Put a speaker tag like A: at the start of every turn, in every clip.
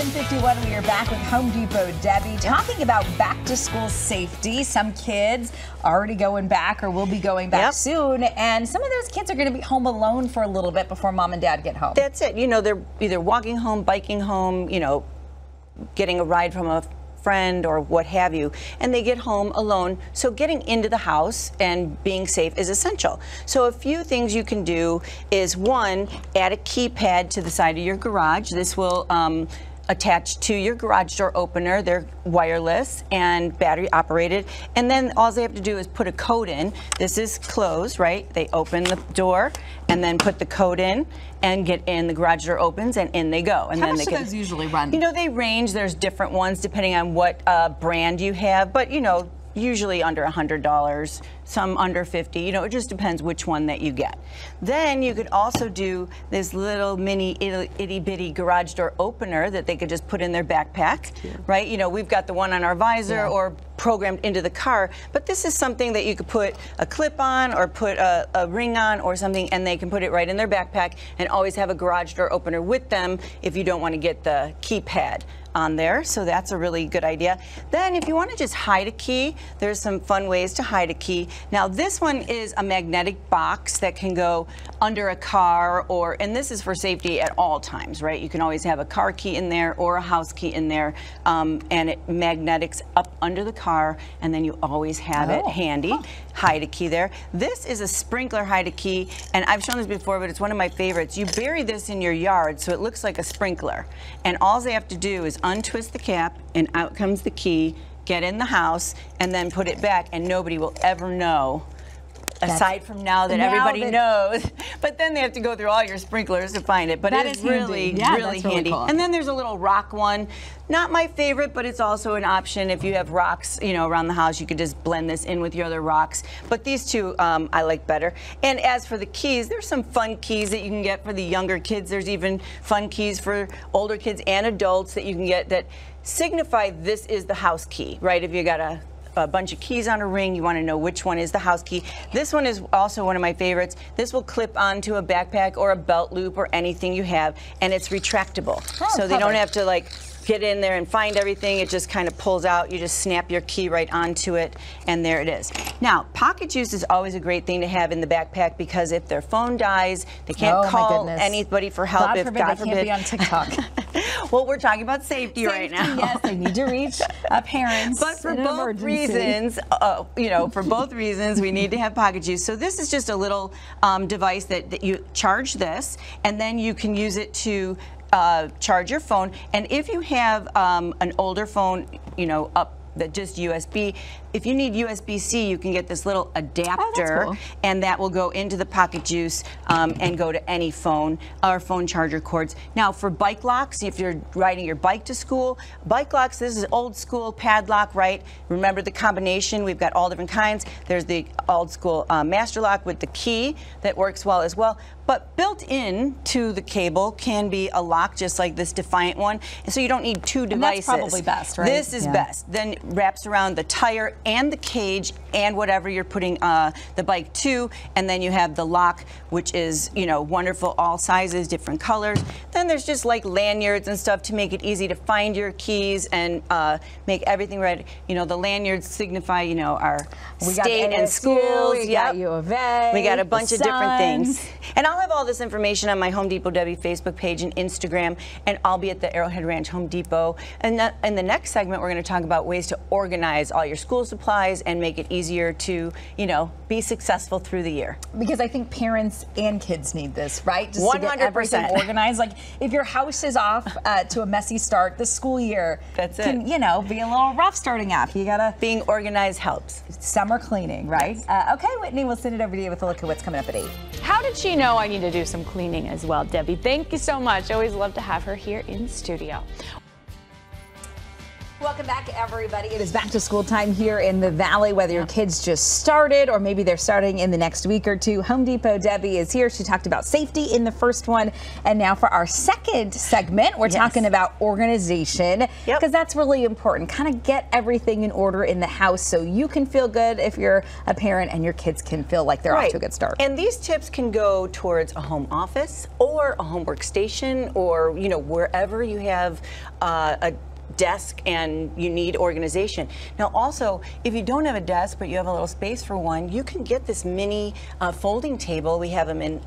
A: 7:51, we are back with Home Depot Debbie talking about back to school safety. Some kids are already going back or will be going back soon, and some of those kids are going to be home alone for a little bit before mom and dad get home.
B: That's it. You know, they're either walking home, biking home, you know, getting a ride from a friend or what have you, and they get home alone. So getting into the house and being safe is essential. So a few things you can do is, one, add a keypad to the side of your garage. This will attach to your garage door opener. They're wireless and battery operated, and then all they have to do is put a code in. This is closed, right? They open the door and then put the code in and get in. The garage door opens and in they go. And
A: How
B: then
A: much
B: they
A: do those usually run?
B: You know, they range. There's different ones depending on what brand you have, but you know, usually under $100, some under $50. You know, it just depends which one that you get. Then you could also do this little mini itty bitty garage door opener that they could just put in their backpack, right? You know, we've got the one on our visor or programmed into the car, but this is something that you could put a clip on or put a ring on or something, and they can put it right in their backpack and always have a garage door opener with them if you don't want to get the keypad on there. So that's a really good idea. Then if you want to just hide a key, there's some fun ways to hide a key. Now this one is a magnetic box that can go under a car, or, and this is for safety at all times, right? You can always have a car key in there or a house key in there, and it magnetics up under the car, and then you always have it handy. Hide a key there. This is a sprinkler hide a key, and I've shown this before, but it's one of my favorites. You bury this in your yard so it looks like a sprinkler, and all they have to do is untwist the cap, and out comes the key, get in the house, and then put it back, and nobody will ever know. Aside from now that everybody knows, but then they have to go through all your sprinklers to find it. But it is really, really handy. Cool. And then there's a little rock one. Not my favorite, but it's also an option. If you have rocks, you know, around the house, you could just blend this in with your other rocks. But these two I like better. And as for the keys, there's some fun keys that you can get for the younger kids. There's even fun keys for older kids and adults that you can get that signify this is the house key, right? If you got a bunch of keys on a ring, you want to know which one is the house key. This one is also one of my favorites. This will clip onto a backpack or a belt loop or anything you have, and it's retractable. So they don't have to like get in there and find everything. It just kind of pulls out. You just snap your key right onto it, and there it is. Now, pocket juice is always a great thing to have in the backpack, because if their phone dies, they can't call anybody for help.
A: God forbid they can't be on TikTok.
B: Well, we're talking about safety right now.
A: Yes, they need to reach parents.
B: But for both reasons, you know, for both reasons, we need to have pocket juice. So this is just a little device that you charge this, and then you can use it to charge your phone. And if you have an older phone, you know, that just USB, if you need USB-C, you can get this little adapter, and that will go into the pocket juice and go to any phone or phone charger cords. Now for bike locks, if you're riding your bike to school, bike locks, this is old school padlock, right? Remember the combination, we've got all different kinds. There's the old school master lock with the key that works well as well. But built in to the cable can be a lock just like this Defiant one, and so you don't need two devices.
A: And that's probably best, right?
B: This is best. Then it wraps around the tire and the cage and whatever you're putting the bike to, and then you have the lock, which is, you know, wonderful, all sizes, different colors. Then there's just like lanyards and stuff to make it easy to find your keys and make everything right. You know, the lanyards signify, you know, our state and schools.
A: We got U of A.
B: We got a bunch of different things. And I'll have all this information on my Home Depot Debbie Facebook page and Instagram, and I'll be at the Arrowhead Ranch Home Depot. And in the next segment, we're going to talk about ways to organize all your school supplies and make it easier to, you know, be successful through the year.
A: Because I think parents and kids need this, right? Just
B: 100%.
A: to get everything organized. Like if your house is off to a messy start, the school year can, you know, be a little rough starting off. You gotta
B: being organized helps.
A: Summer cleaning, right? Okay, Whitney, we'll send it over to you with a look at what's coming up at 8.
C: How did she know I need to do some cleaning as well, Debbie? Thank you so much. Always love to have her here in studio.
A: Welcome back, everybody. It is back to school time here in the Valley, whether your kids just started or maybe they're starting in the next week or two. Home Depot Debbie is here. She talked about safety in the first one. And now for our second segment, we're talking about organization, because that's really important. Kind of get everything in order in the house so you can feel good if you're a parent and your kids can feel like they're off to a good start.
B: And these tips can go towards a home office or a home workstation, or, you know, wherever you have a desk and you need organization. Now also, if you don't have a desk but you have a little space for one, you can get this mini folding table. We have them in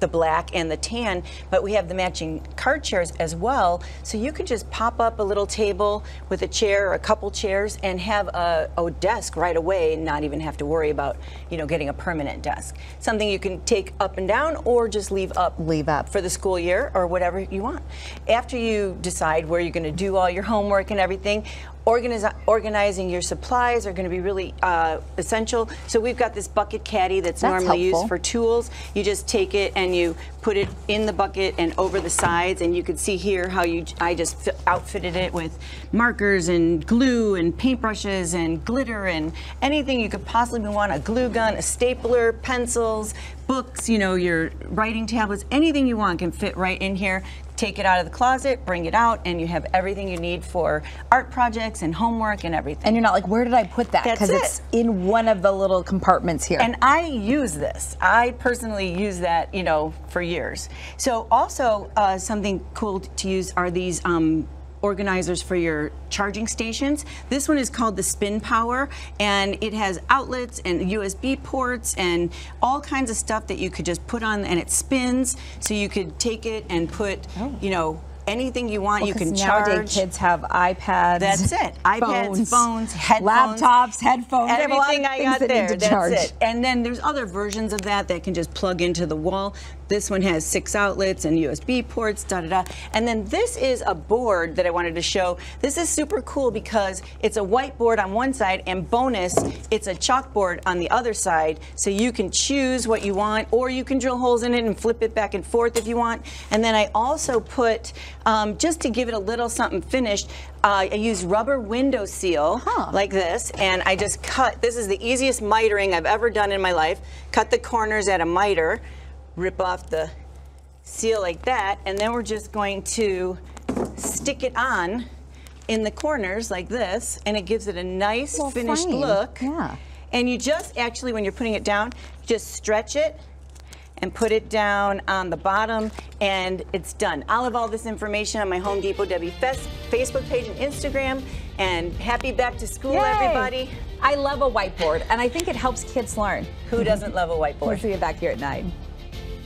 B: the black and the tan, but we have the matching card chairs as well. So you can just pop up a little table with a chair or a couple chairs and have a desk right away and not even have to worry about, you know, getting a permanent desk. Something you can take up and down or just leave up for the school year or whatever you want. After you decide where you're going to do all your homework and everything, organizing your supplies are going to be really essential. So we've got this bucket caddy that's normally used for tools. You just take it and you put it in the bucket and over the sides, and you can see here how I just outfitted it with markers and glue and paintbrushes and glitter and anything you could possibly want, a glue gun, a stapler, pencils, books, you know, your writing tablets, anything you want can fit right in here. Take it out of the closet, bring it out, and you have everything you need for art projects and homework and everything.
A: And you're not like, where did I put that? Because it's in one of the little compartments here.
B: And I use this. I personally use that, you know, for years. So also something cool to use are these organizers for your charging stations. This one is called the Spin Power, and it has outlets and USB ports and all kinds of stuff that you could just put on, and it spins, so you could take it and put, you know, anything you want. You can charge.
A: Nowadays kids have iPads.
B: That's it. iPads, phones, headphones,
A: laptops, headphones.
B: Everything I got there.
A: That's
B: it. And then there's other versions of that can just plug into the wall. This one has 6 outlets and USB ports, And then this is a board that I wanted to show. This is super cool because it's a whiteboard on one side, and bonus, it's a chalkboard on the other side. So you can choose what you want, or you can drill holes in it and flip it back and forth if you want. And then I also put, just to give it a little something finished, I use rubber window seal like this, and I just cut. This is the easiest mitering I've ever done in my life. Cut the corners at a miter, rip off the seal like that, and then we're just going to stick it on in the corners like this, and it gives it a nice finished look. And you just actually, when you're putting it down, just stretch it and put it down on the bottom, and it's done. I'll have all this information on my Home Depot Debbie Facebook page and Instagram. And happy back to school, everybody.
A: I love a whiteboard, and I think it helps kids learn.
B: Who doesn't love a whiteboard?
A: We'll see you back here at 9.